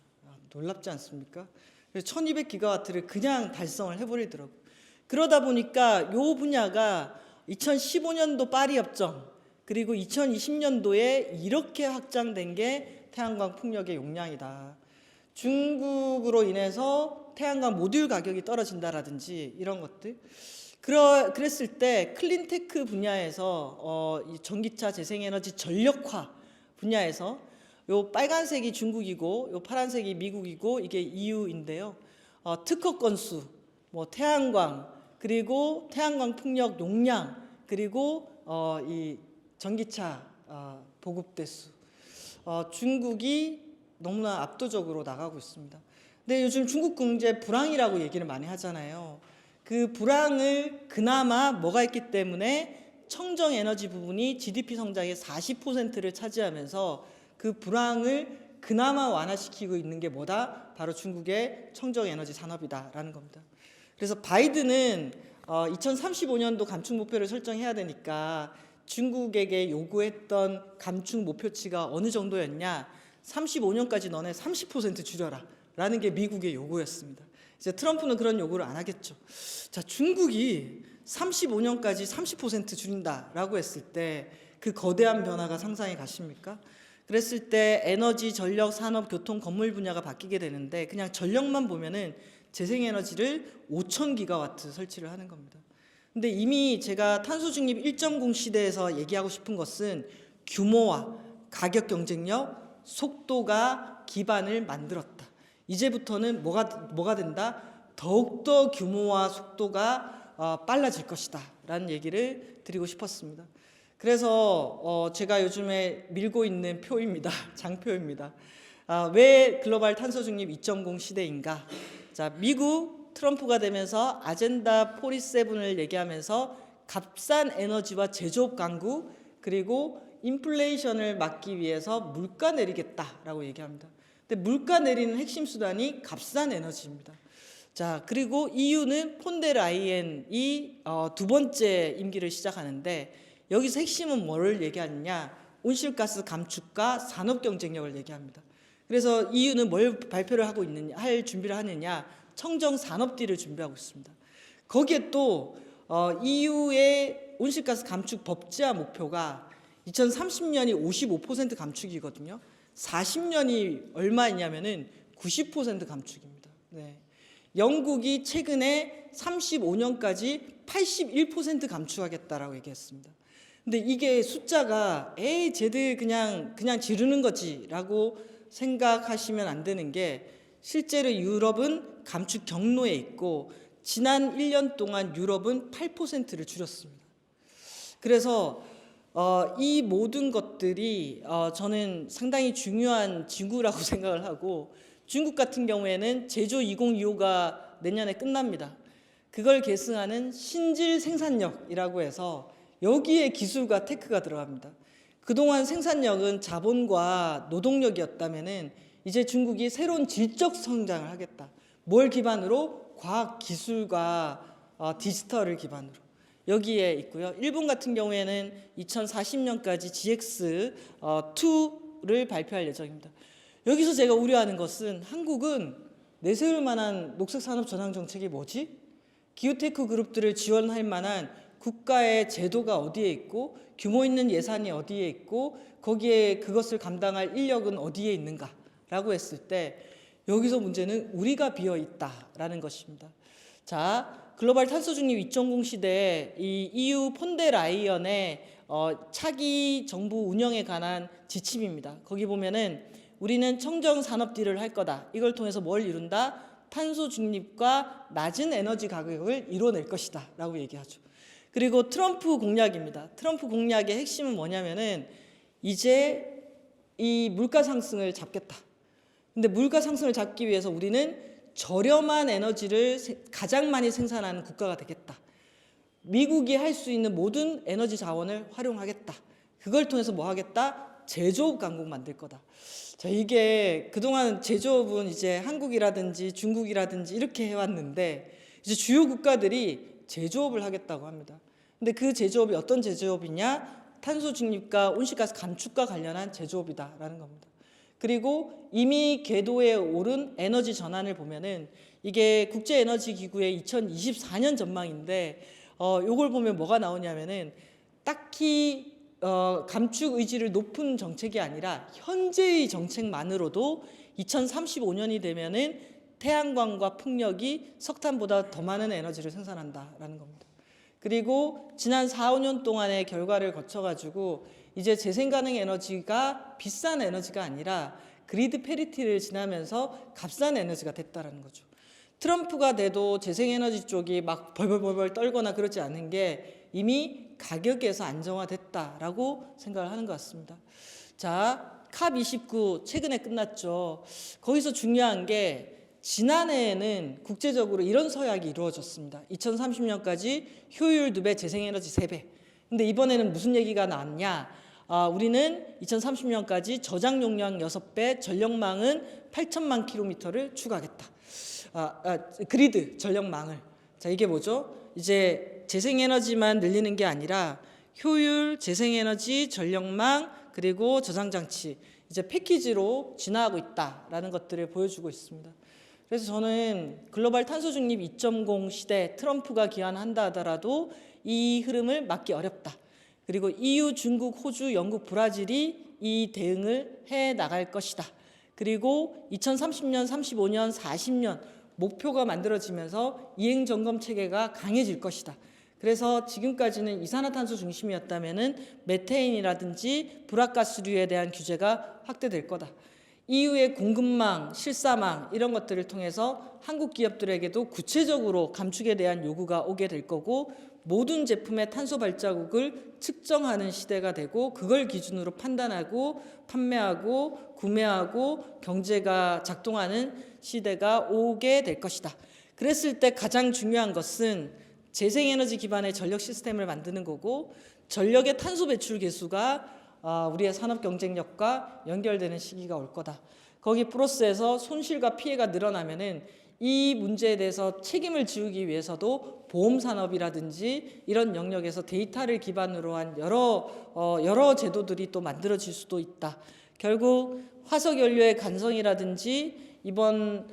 놀랍지 않습니까? 1200기가와트를 그냥 달성을 해버리더라고요. 그러다 보니까 이 분야가 2015년도 파리 협정 그리고 2020년도에 이렇게 확장된 게 태양광 풍력의 용량이다. 중국으로 인해서 태양광 모듈 가격이 떨어진다라든지 이런 것들. 그랬을 때 클린테크 분야에서 이 전기차 재생에너지 전력화 분야에서 요 빨간색이 중국이고 요 파란색이 미국이고 이게 EU인데요. 특허 건수, 뭐 태양광 그리고 태양광 풍력 용량 그리고 이 전기차 보급 대수 중국이 너무나 압도적으로 나가고 있습니다. 근데 요즘 중국 경제 불황이라고 얘기를 많이 하잖아요. 그 불황을 그나마 뭐가 있기 때문에 청정 에너지 부분이 GDP 성장의 40%를 차지하면서 그 불황을 그나마 완화시키고 있는 게 뭐다? 바로 중국의 청정 에너지 산업이다라는 겁니다. 그래서 바이든은 2035년도 감축 목표를 설정해야 되니까 중국에게 요구했던 감축 목표치가 어느 정도였냐? 35년까지 너네 30% 줄여라 라는 게 미국의 요구였습니다. 이제 트럼프는 그런 요구를 안 하겠죠. 자, 중국이 35년까지 30% 줄인다라고 했을 때 그 거대한 변화가 상상이 가십니까? 그랬을 때 에너지, 전력, 산업, 교통, 건물 분야가 바뀌게 되는데 그냥 전력만 보면은 재생에너지를 5,000기가와트 설치를 하는 겁니다. 근데 이미 제가 탄소 중립 1.0 시대에서 얘기하고 싶은 것은 규모와 가격 경쟁력, 속도가 기반을 만들었다. 이제부터는 뭐가 된다? 더욱더 규모와 속도가 빨라질 것이다 라는 얘기를 드리고 싶었습니다. 그래서 제가 요즘에 밀고 있는 표입니다. 장표입니다. 왜 글로벌 탄소 중립 2.0 시대인가? 자, 미국 트럼프가 되면서 아젠다 47을 얘기하면서 값싼 에너지와 제조업 강구 그리고 인플레이션을 막기 위해서 물가 내리겠다라고 얘기합니다. 근데 물가 내리는 핵심 수단이 값싼 에너지입니다. 자, 그리고 EU는 폰데라이엔이 두 번째 임기를 시작하는데 여기서 핵심은 뭐를 얘기하느냐? 온실가스 감축과 산업 경쟁력을 얘기합니다. 그래서 EU는 뭘 발표를 하고 있느냐, 할 준비를 하느냐? 청정 산업띠를 준비하고 있습니다. 거기에 또 EU의 온실가스 감축 법제화 목표가 2030년이 55% 감축이거든요. 40년이 얼마이냐면은 90% 감축입니다. 네. 영국이 최근에 35년까지 81% 감축하겠다라고 얘기했습니다. 근데 이게 숫자가 쟤들 그냥 지르는 거지라고 생각하시면 안 되는 게 실제로 유럽은 감축 경로에 있고 지난 1년 동안 유럽은 8%를 줄였습니다. 그래서 이 모든 것들이 저는 상당히 중요한 징후라고 생각을 하고 중국 같은 경우에는 제조 2025가 내년에 끝납니다. 그걸 계승하는 신질 생산력이라고 해서 여기에 기술과 테크가 들어갑니다. 그동안 생산력은 자본과 노동력이었다면은 이제 중국이 새로운 질적 성장을 하겠다. 뭘 기반으로? 과학 기술과 디지털을 기반으로. 여기에 있고요. 일본 같은 경우에는 2040년까지 GX2를 발표할 예정입니다. 여기서 제가 우려하는 것은 한국은 내세울 만한 녹색산업 전환 정책이 뭐지? 기후테크 그룹들을 지원할 만한 국가의 제도가 어디에 있고 규모 있는 예산이 어디에 있고 거기에 그것을 감당할 인력은 어디에 있는가라고 했을 때 여기서 문제는 우리가 비어있다라는 것입니다. 자, 글로벌 탄소 중립 2.0 시대에 이 EU 폰데라이언의 차기 정부 운영에 관한 지침입니다. 거기 보면은 우리는 청정 산업딜을 할 거다. 이걸 통해서 뭘 이룬다? 탄소 중립과 낮은 에너지 가격을 이뤄낼 것이다 라고 얘기하죠. 그리고 트럼프 공약입니다. 트럼프 공약의 핵심은 뭐냐면은 이제 이 물가 상승을 잡겠다. 근데 물가 상승을 잡기 위해서 우리는 저렴한 에너지를 가장 많이 생산하는 국가가 되겠다. 미국이 할 수 있는 모든 에너지 자원을 활용하겠다. 그걸 통해서 뭐 하겠다? 제조업 강국 만들 거다. 자, 이게 그동안 제조업은 이제 한국이라든지 중국이라든지 이렇게 해왔는데 이제 주요 국가들이 제조업을 하겠다고 합니다. 근데 그 제조업이 어떤 제조업이냐? 탄소 중립과 온실가스 감축과 관련한 제조업이다라는 겁니다. 그리고 이미 궤도에 오른 에너지 전환을 보면은 이게 국제에너지기구의 2024년 전망인데 요걸 보면 뭐가 나오냐면은 딱히 감축 의지를 높은 정책이 아니라 현재의 정책만으로도 2035년이 되면은 태양광과 풍력이 석탄보다 더 많은 에너지를 생산한다라는 겁니다. 그리고 지난 4, 5년 동안의 결과를 거쳐가지고 이제 재생가능 에너지가 비싼 에너지가 아니라 그리드 페리티를 지나면서 값싼 에너지가 됐다는 거죠. 트럼프가 돼도 재생에너지 쪽이 막 벌벌벌벌 떨거나 그러지 않은 게 이미 가격에서 안정화됐다라고 생각을 하는 것 같습니다. 자, 캅29 최근에 끝났죠. 거기서 중요한 게 지난해에는 국제적으로 이런 서약이 이루어졌습니다. 2030년까지 효율 2배, 재생에너지 3배. 근데 이번에는 무슨 얘기가 나왔냐? 우리는 2030년까지 저장 용량 6배, 전력망은 8천만 킬로미터를 추가하겠다. 그리드 전력망을. 자, 이게 뭐죠? 이제 재생에너지만 늘리는 게 아니라 효율, 재생에너지, 전력망, 그리고 저장장치 이제 패키지로 진화하고 있다라는 것들을 보여주고 있습니다. 그래서 저는 글로벌 탄소 중립 2.0 시대 트럼프가 기한한다 하더라도 이 흐름을 막기 어렵다. 그리고 EU, 중국, 호주, 영국, 브라질이 이 대응을 해 나갈 것이다. 그리고 2030년, 35년, 40년 목표가 만들어지면서 이행 점검 체계가 강해질 것이다. 그래서 지금까지는 이산화탄소 중심이었다면은 메테인이라든지 불화가스류에 대한 규제가 확대될 거다. EU의 공급망, 실사망 이런 것들을 통해서 한국 기업들에게도 구체적으로 감축에 대한 요구가 오게 될 거고 모든 제품의 탄소 발자국을 측정하는 시대가 되고 그걸 기준으로 판단하고 판매하고 구매하고 경제가 작동하는 시대가 오게 될 것이다. 그랬을 때 가장 중요한 것은 재생에너지 기반의 전력 시스템을 만드는 거고 전력의 탄소 배출 계수가 우리의 산업 경쟁력과 연결되는 시기가 올 거다. 거기 플러스해서 손실과 피해가 늘어나면은 이 문제에 대해서 책임을 지우기 위해서도 보험 산업이라든지 이런 영역에서 데이터를 기반으로 한 여러 제도들이 또 만들어질 수도 있다. 결국 화석 연료의 간성이라든지 이번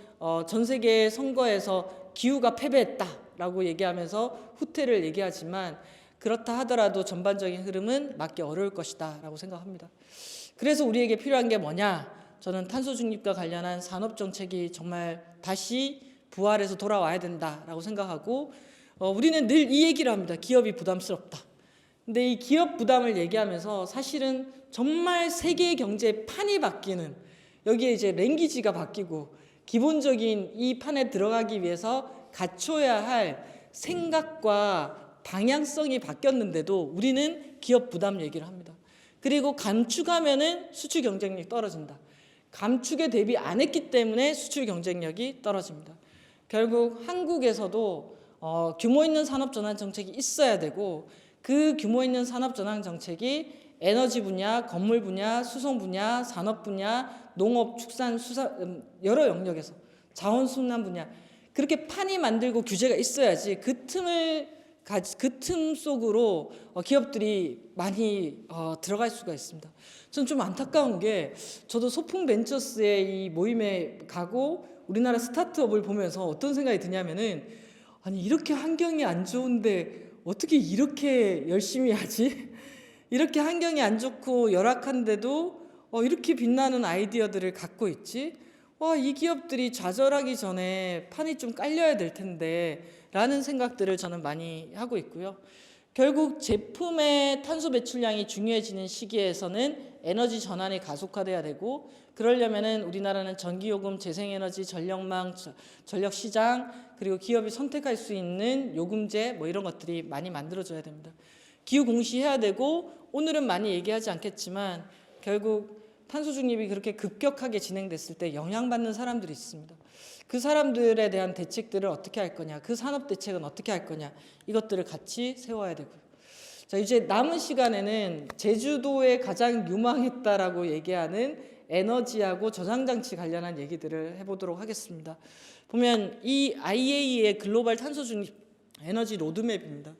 전 세계 선거에서 기후가 패배했다라고 얘기하면서 후퇴를 얘기하지만 그렇다 하더라도 전반적인 흐름은 막기 어려울 것이다 라고 생각합니다. 그래서 우리에게 필요한 게 뭐냐? 저는 탄소 중립과 관련한 산업 정책이 정말 다시 부활해서 돌아와야 된다라고 생각하고 우리는 늘 이 얘기를 합니다. 기업이 부담스럽다. 근데 이 기업 부담을 얘기하면서 사실은 정말 세계 경제의 판이 바뀌는 여기에 이제 랭귀지가 바뀌고 기본적인 이 판에 들어가기 위해서 갖춰야 할 생각과 방향성이 바뀌었는데도 우리는 기업 부담 얘기를 합니다. 그리고 감축하면은 수출 경쟁력이 떨어진다. 감축에 대비 안 했기 때문에 수출 경쟁력이 떨어집니다. 결국 한국에서도 규모 있는 산업 전환 정책이 있어야 되고 그 규모 있는 산업 전환 정책이 에너지 분야, 건물 분야, 수송 분야, 산업 분야, 농업, 축산, 수산 여러 영역에서 자원순환 분야 그렇게 판이 만들고 규제가 있어야지 그 틈 속으로 기업들이 많이 들어갈 수가 있습니다. 저는 좀 안타까운 게 저도 소풍 벤처스의 이 모임에 가고 우리나라 스타트업을 보면서 어떤 생각이 드냐면은 아니 이렇게 환경이 안 좋은데 어떻게 이렇게 열심히 하지? 이렇게 환경이 안 좋고 열악한데도 이렇게 빛나는 아이디어들을 갖고 있지? 이 기업들이 좌절하기 전에 판이 좀 깔려야 될 텐데 라는 생각들을 저는 많이 하고 있고요. 결국 제품의 탄소 배출량이 중요해지는 시기에서는 에너지 전환이 가속화돼야 되고 그러려면은 우리나라는 전기요금, 재생에너지, 전력망, 전력시장 그리고 기업이 선택할 수 있는 요금제 이런 것들이 많이 만들어져야 됩니다. 기후 공시해야 되고 오늘은 많이 얘기하지 않겠지만 결국 탄소 중립이 그렇게 급격하게 진행됐을 때 영향받는 사람들이 있습니다. 그 사람들에 대한 대책들을 어떻게 할 거냐, 그 산업 대책은 어떻게 할 거냐, 이것들을 같이 세워야 되고요. 자, 이제 남은 시간에는 제주도에 가장 유망했다라고 얘기하는 에너지하고 저장장치 관련한 얘기들을 해보도록 하겠습니다. 보면 이 IEA의 글로벌 탄소 중립 에너지 로드맵입니다.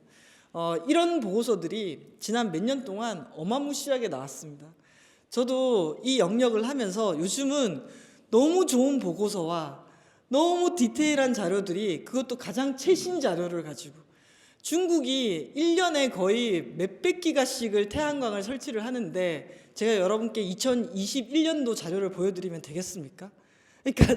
이런 보고서들이 지난 몇 년 동안 어마무시하게 나왔습니다. 저도 이 영역을 하면서 요즘은 너무 좋은 보고서와 너무 디테일한 자료들이, 그것도 가장 최신 자료를 가지고, 중국이 1년에 거의 몇백 기가씩을 태양광을 설치를 하는데 제가 여러분께 2021년도 자료를 보여드리면 되겠습니까? 그러니까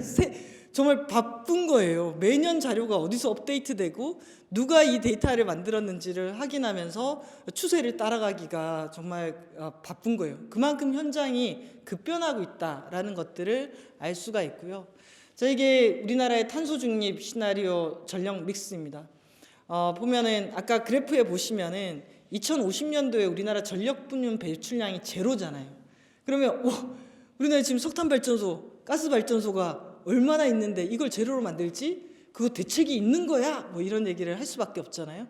정말 바쁜 거예요. 매년 자료가 어디서 업데이트되고 누가 이 데이터를 만들었는지를 확인하면서 추세를 따라가기가 정말 바쁜 거예요. 그만큼 현장이 급변하고 있다라는 것들을 알 수가 있고요. 자, 이게 우리나라의 탄소 중립 시나리오 전력 믹스입니다. 보면은 아까 그래프에 보시면은 2050년도에 우리나라 전력 분유 배출량이 제로잖아요. 그러면 우리나라 지금 석탄 발전소, 가스 발전소가 얼마나 있는데 이걸 제로로 만들지? 그거 대책이 있는 거야? 뭐 이런 얘기를 할 수밖에 없잖아요.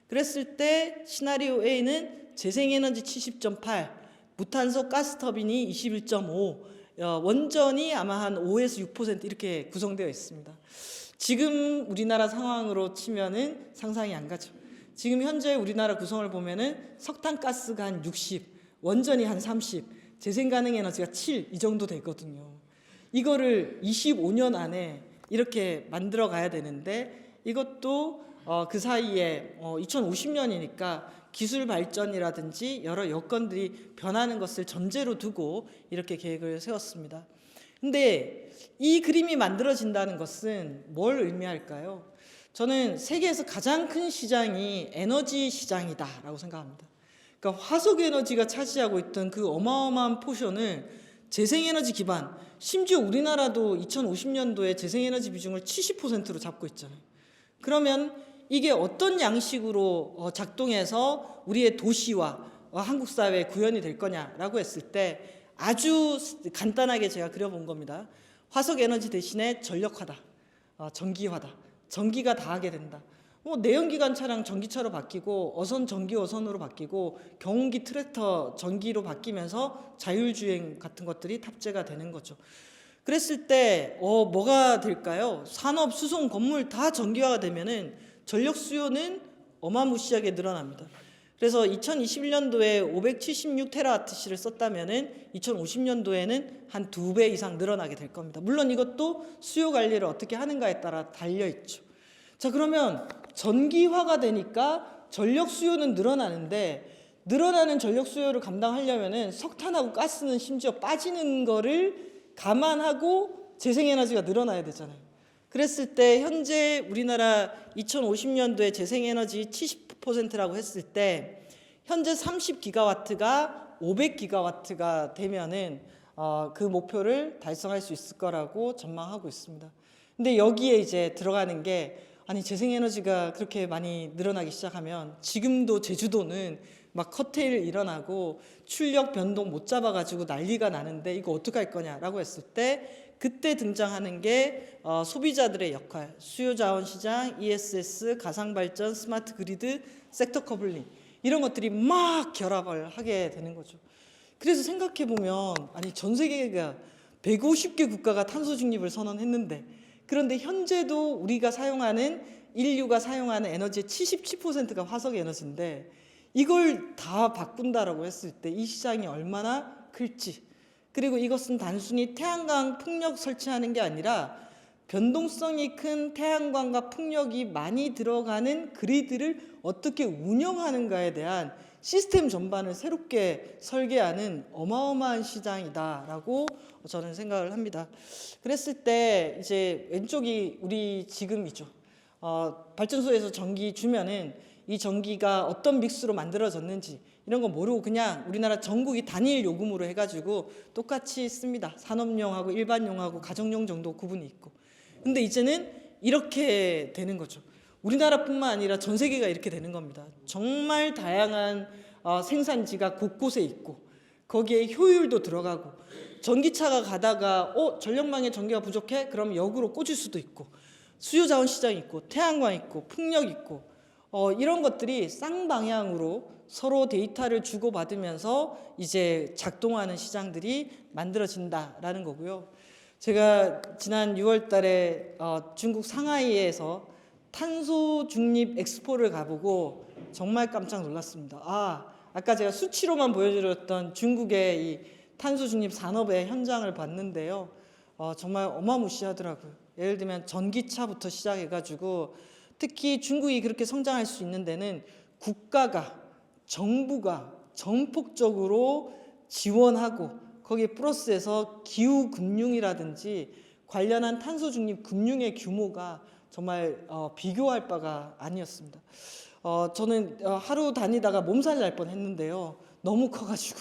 그랬을 때 시나리오 A는 재생에너지 70.8, 무탄소 가스 터빈이 21.5, 원전이 아마 한 5에서 6% 이렇게 구성되어 있습니다. 지금 우리나라 상황으로 치면은 상상이 안 가죠. 지금 현재 우리나라 구성을 보면은 석탄가스가 한 60, 원전이 한 30, 재생가능에너지가 7 이 정도 되거든요. 이거를 25년 안에 이렇게 만들어 가야 되는데 이것도 그 사이에 2050년이니까 기술 발전이라든지 여러 여건들이 변하는 것을 전제로 두고 이렇게 계획을 세웠습니다. 근데 이 그림이 만들어진다는 것은 뭘 의미할까요? 저는 세계에서 가장 큰 시장이 에너지 시장이다라고 생각합니다. 그러니까 화석 에너지가 차지하고 있던 그 어마어마한 포션을 재생에너지 기반, 심지어 우리나라도 2050년도에 재생에너지 비중을 70%로 잡고 있잖아요. 그러면 이게 어떤 양식으로 작동해서 우리의 도시와 한국 사회에 구현이 될 거냐라고 했을 때 아주 간단하게 제가 그려본 겁니다. 화석 에너지 대신에 전력화다, 전기화다, 전기가 다 하게 된다. 내연기관 차량 전기차로 바뀌고 어선 전기 어선으로 바뀌고 경운기 트랙터 전기로 바뀌면서 자율주행 같은 것들이 탑재가 되는 거죠. 그랬을 때 뭐가 될까요? 산업, 수송, 건물 다 전기화가 되면은 전력 수요는 어마무시하게 늘어납니다. 그래서 2021년도에 576테라와트시를 썼다면은 2050년도에는 한 2배 이상 늘어나게 될 겁니다. 물론 이것도 수요 관리를 어떻게 하는가에 따라 달려 있죠. 자, 그러면 전기화가 되니까 전력 수요는 늘어나는데 늘어나는 전력 수요를 감당하려면은 석탄하고 가스는 심지어 빠지는 거를 감안하고 재생에너지가 늘어나야 되잖아요. 그랬을 때 현재 우리나라 2050년도에 재생에너지 70%라고 했을 때 현재 30기가와트가 500기가와트가 되면은 그 목표를 달성할 수 있을 거라고 전망하고 있습니다. 근데 여기에 이제 들어가는 게 아니 재생에너지가 그렇게 많이 늘어나기 시작하면 지금도 제주도는 막 커테일 일어나고 출력 변동 못 잡아가지고 난리가 나는데 이거 어떡할 거냐라고 했을 때 그때 등장하는 게 소비자들의 역할, 수요자원시장, ESS, 가상발전, 스마트 그리드, 섹터 커블링 이런 것들이 막 결합을 하게 되는 거죠. 그래서 생각해보면 아니 전 세계가 150개 국가가 탄소 중립을 선언했는데 그런데 현재도 우리가 사용하는 인류가 사용하는 에너지의 77%가 화석 에너지인데 이걸 다 바꾼다라고 했을 때 이 시장이 얼마나 클지, 그리고 이것은 단순히 태양광 풍력 설치하는 게 아니라 변동성이 큰 태양광과 풍력이 많이 들어가는 그리드를 어떻게 운영하는가에 대한 시스템 전반을 새롭게 설계하는 어마어마한 시장이다라고 저는 생각을 합니다. 그랬을 때 이제 왼쪽이 우리 지금이죠. 발전소에서 전기 주면은 이 전기가 어떤 믹스로 만들어졌는지 이런 거 모르고 그냥 우리나라 전국이 단일 요금으로 해가지고 똑같이 씁니다. 산업용하고 일반용하고 가정용 정도 구분이 있고. 근데 이제는 이렇게 되는 거죠. 우리나라뿐만 아니라 전 세계가 이렇게 되는 겁니다. 정말 다양한 생산지가 곳곳에 있고 거기에 효율도 들어가고 전기차가 가다가 전력망에 전기가 부족해? 그럼 역으로 꽂을 수도 있고, 수요 자원 시장이 있고, 태양광 있고, 풍력 있고, 이런 것들이 쌍방향으로 서로 데이터를 주고받으면서 이제 작동하는 시장들이 만들어진다라는 거고요. 제가 지난 6월 달에 중국 상하이에서 탄소 중립 엑스포를 가보고 정말 깜짝 놀랐습니다. 아까 제가 수치로만 보여드렸던 중국의 이 탄소 중립 산업의 현장을 봤는데요. 정말 어마무시하더라고요. 예를 들면 전기차부터 시작해가지고 특히 중국이 그렇게 성장할 수 있는 데는 국가가, 정부가 전폭적으로 지원하고 거기에 플러스해서 기후금융이라든지 관련한 탄소 중립 금융의 규모가 정말 비교할 바가 아니었습니다. 저는 하루 다니다가 몸살 날 뻔했는데요. 너무 커가지고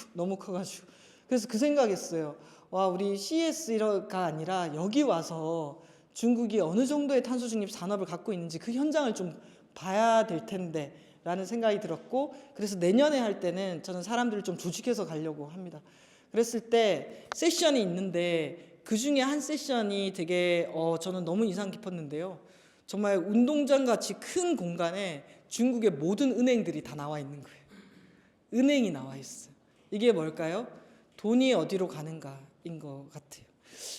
그래서 그 생각했어요. 와, 우리 CES가 아니라 여기 와서 중국이 어느 정도의 탄소 중립 산업을 갖고 있는지 그 현장을 좀 봐야 될 텐데 라는 생각이 들었고, 그래서 내년에 할 때는 저는 사람들을 좀 조직해서 가려고 합니다. 그랬을 때 세션이 있는데 그 중에 한 세션이 되게 저는 너무 인상 깊었는데요. 정말 운동장 같이 큰 공간에 중국의 모든 은행들이 다 나와 있는 거예요. 은행이 나와 있어요. 이게 뭘까요? 돈이 어디로 가는가인 것 같아요.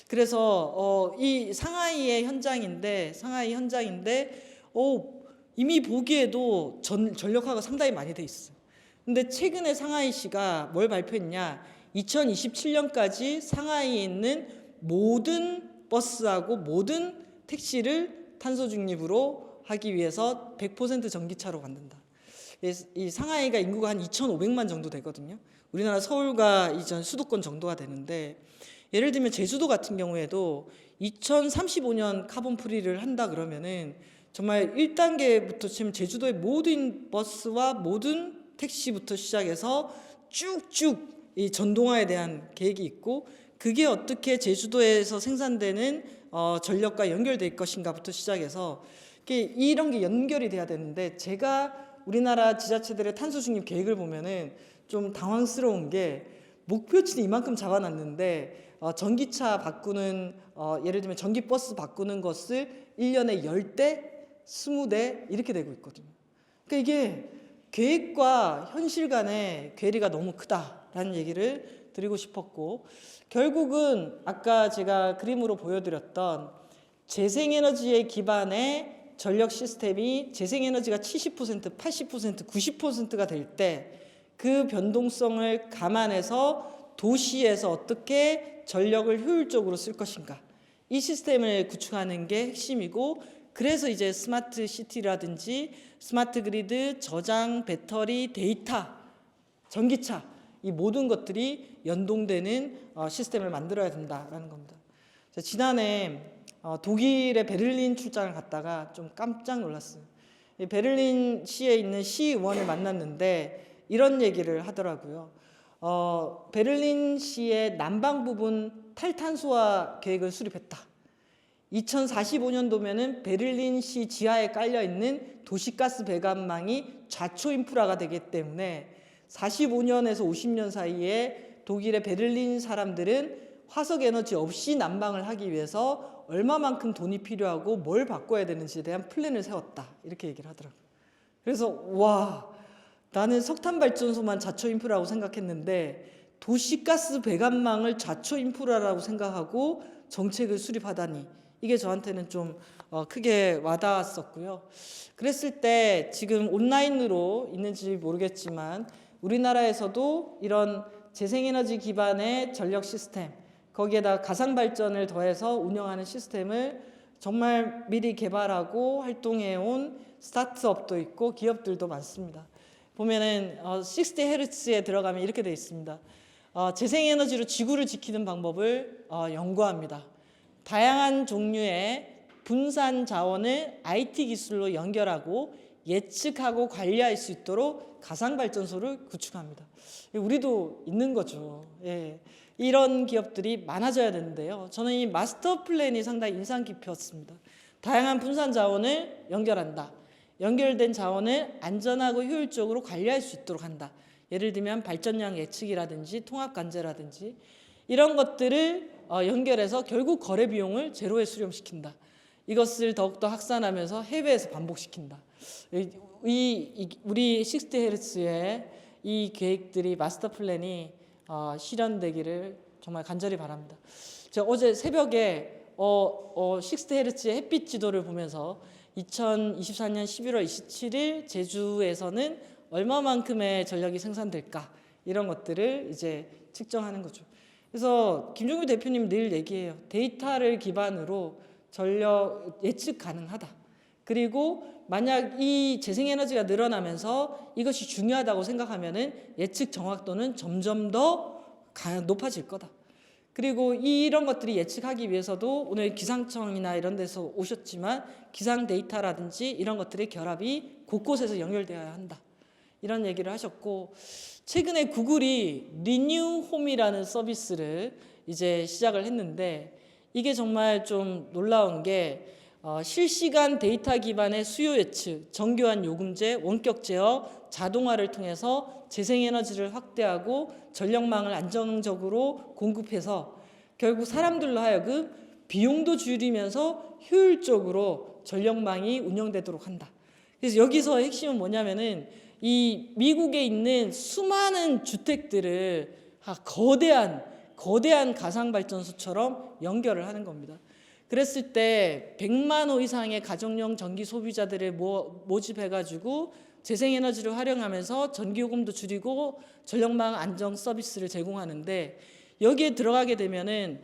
그래서 이 상하이 현장인데 이미 보기에도 전력화가 상당히 많이 돼 있어요. 근데 최근에 상하이시가 뭘 발표했냐? 2027년까지 상하이에 있는 모든 버스하고 모든 택시를 탄소 중립으로 하기 위해서 100% 전기차로 만든다. 이 상하이가 인구가 한 2,500만 정도 되거든요. 우리나라 서울과 이전 수도권 정도가 되는데, 예를 들면 제주도 같은 경우에도 2035년 카본 프리를 한다 그러면은 정말 1단계부터 치면 제주도의 모든 버스와 모든 택시부터 시작해서 쭉쭉 이 전동화에 대한 계획이 있고, 그게 어떻게 제주도에서 생산되는 전력과 연결될 것인가부터 시작해서 이런 게 연결이 돼야 되는데, 제가 우리나라 지자체들의 탄소 중립 계획을 보면은 좀 당황스러운 게 목표치는 이만큼 잡아놨는데 전기차 바꾸는 예를 들면 전기버스 바꾸는 것을 1년에 10대, 20대 이렇게 되고 있거든요. 그러니까 이게 계획과 현실 간의 괴리가 너무 크다라는 얘기를 드리고 싶었고, 결국은 아까 제가 그림으로 보여드렸던 재생에너지에 기반의 전력 시스템이 재생에너지가 70%, 80%, 90%가 될 때 그 변동성을 감안해서 도시에서 어떻게 전력을 효율적으로 쓸 것인가, 이 시스템을 구축하는 게 핵심이고, 그래서 이제 스마트 시티라든지 스마트 그리드, 저장, 배터리, 데이터, 전기차, 이 모든 것들이 연동되는 시스템을 만들어야 된다라는 겁니다. 지난해 독일의 베를린 출장을 갔다가 좀 깜짝 놀랐어요. 베를린 시에 있는 시의원을 만났는데 이런 얘기를 하더라고요. 베를린 시의 남방 부분 탈탄소화 계획을 수립했다. 2045년도면은 베를린 시 지하에 깔려 있는 도시가스 배관망이 좌초 인프라가 되기 때문에 45년에서 50년 사이에 독일의 베를린 사람들은 화석 에너지 없이 난방을 하기 위해서 얼마만큼 돈이 필요하고 뭘 바꿔야 되는지에 대한 플랜을 세웠다. 이렇게 얘기를 하더라고요. 그래서 와, 나는 석탄 발전소만 좌초 인프라라고 생각했는데 도시가스 배관망을 좌초 인프라라고 생각하고 정책을 수립하다니, 이게 저한테는 좀 크게 와닿았었고요. 그랬을 때 지금 온라인으로 있는지 모르겠지만 우리나라에서도 이런 재생에너지 기반의 전력 시스템, 거기에다 가상발전을 더해서 운영하는 시스템을 정말 미리 개발하고 활동해온 스타트업도 있고 기업들도 많습니다. 보면은 60Hz에 들어가면 이렇게 되어 있습니다. 재생에너지로 지구를 지키는 방법을 연구합니다. 다양한 종류의 분산 자원을 IT 기술로 연결하고 예측하고 관리할 수 있도록 가상발전소를 구축합니다. 우리도 있는 거죠. 예. 이런 기업들이 많아져야 되는데요. 저는 이 마스터 플랜이 상당히 인상 깊었습니다. 다양한 분산 자원을 연결한다. 연결된 자원을 안전하고 효율적으로 관리할 수 있도록 한다. 예를 들면 발전량 예측이라든지 통합 관제라든지, 이런 것들을 연결해서 결국 거래 비용을 제로에 수렴시킨다. 이것을 더욱더 확산하면서 해외에서 반복시킨다. 우리 60Hz의 이 계획들이 마스터 플랜이 실현되기를 정말 간절히 바랍니다. 제가 어제 새벽에 60Hz의 햇빛 지도를 보면서 2024년 11월 27일 제주에서는 얼마만큼의 전력이 생산될까 이런 것들을 이제 측정하는 거죠. 그래서 김종규 대표님 늘 얘기해요. 데이터를 기반으로 전력 예측 가능하다. 그리고 만약 이 재생에너지가 늘어나면서 이것이 중요하다고 생각하면은 예측 정확도는 점점 더 높아질 거다. 그리고 이런 것들이 예측하기 위해서도 오늘 기상청이나 이런 데서 오셨지만 기상 데이터라든지 이런 것들의 결합이 곳곳에서 연결되어야 한다. 이런 얘기를 하셨고, 최근에 구글이 리뉴홈이라는 서비스를 이제 시작을 했는데, 이게 정말 좀 놀라운 게 실시간 데이터 기반의 수요 예측, 정교한 요금제, 원격 제어, 자동화를 통해서 재생에너지를 확대하고 전력망을 안정적으로 공급해서 결국 사람들로 하여금 비용도 줄이면서 효율적으로 전력망이 운영되도록 한다. 그래서 여기서 핵심은 뭐냐면은 이 미국에 있는 수많은 주택들을 거대한 가상발전소처럼 연결을 하는 겁니다. 그랬을 때 100만 호 이상의 가정용 전기 소비자들을 모집해가지고 재생에너지를 활용하면서 전기요금도 줄이고 전력망 안정 서비스를 제공하는데, 여기에 들어가게 되면은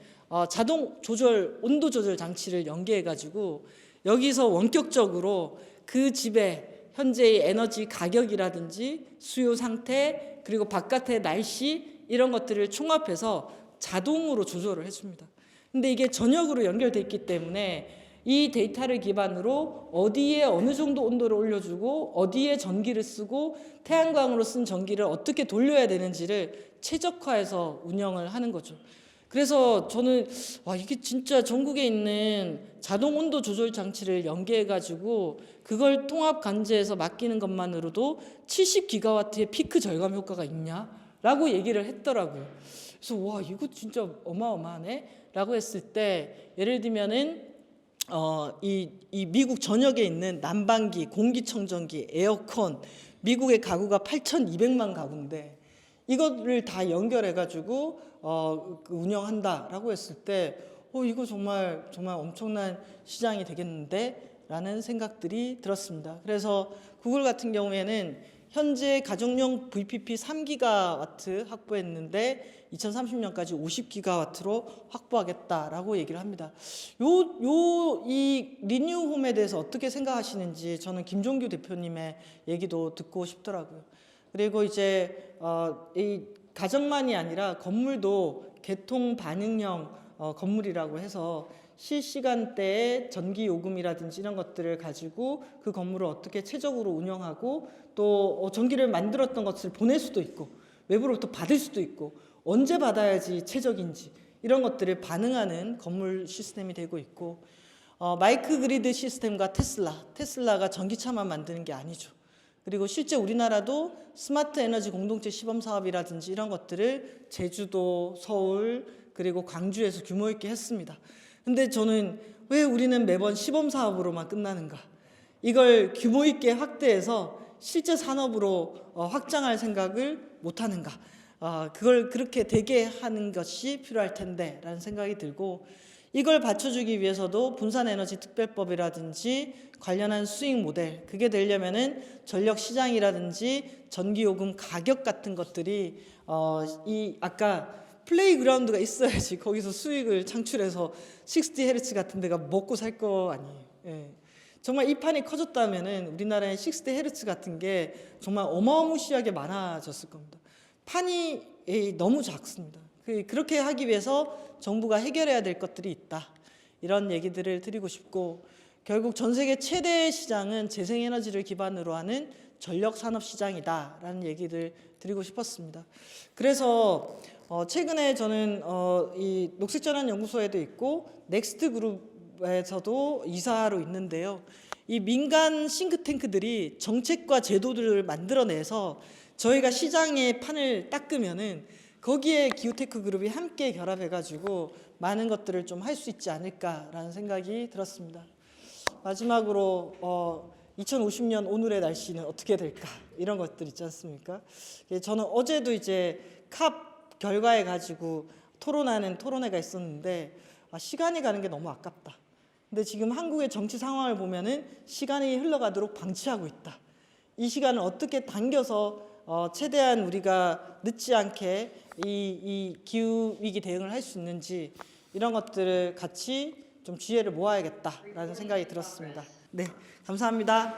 자동 조절, 온도 조절 장치를 연계해가지고 여기서 원격적으로 그 집의 현재의 에너지 가격이라든지 수요 상태, 그리고 바깥의 날씨 이런 것들을 총합해서 자동으로 조절을 해줍니다. 근데 이게 전역으로 연결돼 있기 때문에 이 데이터를 기반으로 어디에 어느 정도 온도를 올려주고 어디에 전기를 쓰고 태양광으로 쓴 전기를 어떻게 돌려야 되는지를 최적화해서 운영을 하는 거죠. 그래서 저는 이게 진짜 전국에 있는 자동 온도 조절 장치를 연계해가지고 그걸 통합 관제해서 맡기는 것만으로도 70기가와트의 피크 절감 효과가 있냐라고 얘기를 했더라고요. 그래서 이거 진짜 어마어마하네 라고 했을 때, 예를 들면은 이 미국 전역에 있는 난방기, 공기청정기, 에어컨, 미국의 가구가 8,200만 가구인데 이거를 다 연결해가지고 운영한다라고 했을 때 이거 정말 엄청난 시장이 되겠는데라는 생각들이 들었습니다. 그래서 구글 같은 경우에는 현재 가정용 VPP 3기가와트 확보했는데 2030년까지 50기가와트로 확보하겠다라고 얘기를 합니다. 이 리뉴홈에 대해서 어떻게 생각하시는지 저는 김종규 대표님의 얘기도 듣고 싶더라고요. 그리고 이제 이 가정만이 아니라 건물도 개통 반응형 건물이라고 해서 실시간대의 전기 요금이라든지 이런 것들을 가지고 그 건물을 어떻게 최적으로 운영하고 또 전기를 만들었던 것을 보낼 수도 있고 외부로부터 받을 수도 있고 언제 받아야지 최적인지 이런 것들을 반응하는 건물 시스템이 되고 있고, 마이크 그리드 시스템과 테슬라가 전기차만 만드는 게 아니죠. 그리고 실제 우리나라도 스마트 에너지 공동체 시범 사업이라든지 이런 것들을 제주도, 서울, 그리고 광주에서 규모 있게 했습니다. 근데 저는 왜 우리는 매번 시범 사업으로만 끝나는가? 이걸 규모 있게 확대해서 실제 산업으로 확장할 생각을 못 하는가? 그걸 그렇게 되게 하는 것이 필요할 텐데 라는 생각이 들고, 이걸 받쳐주기 위해서도 분산에너지특별법이라든지 관련한 수익 모델, 그게 되려면은 전력 시장이라든지 전기요금 가격 같은 것들이 아까 플레이그라운드가 있어야지 거기서 수익을 창출해서 60Hz 같은 데가 먹고 살 거 아니에요. 예. 정말 이 판이 커졌다면은 우리나라의 60Hz 같은 게 정말 어마무시하게 많아졌을 겁니다. 판이 너무 작습니다. 그렇게 하기 위해서 정부가 해결해야 될 것들이 있다. 이런 얘기들을 드리고 싶고, 결국 전 세계 최대 시장은 재생에너지를 기반으로 하는 전력산업 시장이다라는 얘기를 드리고 싶었습니다. 그래서 최근에 저는 이 녹색전환연구소에도 있고 넥스트 그룹에서도 이사로 있는데요. 이 민간 싱크탱크들이 정책과 제도들을 만들어내서 저희가 시장의 판을 닦으면은 거기에 기후테크 그룹이 함께 결합해가지고 많은 것들을 좀 할 수 있지 않을까라는 생각이 들었습니다. 마지막으로 2050년 오늘의 날씨는 어떻게 될까 이런 것들 있지 않습니까? 저는 어제도 이제 캅 결과에 가지고 토론하는 토론회가 있었는데 시간이 가는 게 너무 아깝다. 근데 지금 한국의 정치 상황을 보면은 시간이 흘러가도록 방치하고 있다. 이 시간을 어떻게 당겨서 최대한 우리가 늦지 않게 이 기후 위기 대응을 할 수 있는지 이런 것들을 같이 좀 지혜를 모아야겠다라는 생각이 들었습니다. 네, 감사합니다.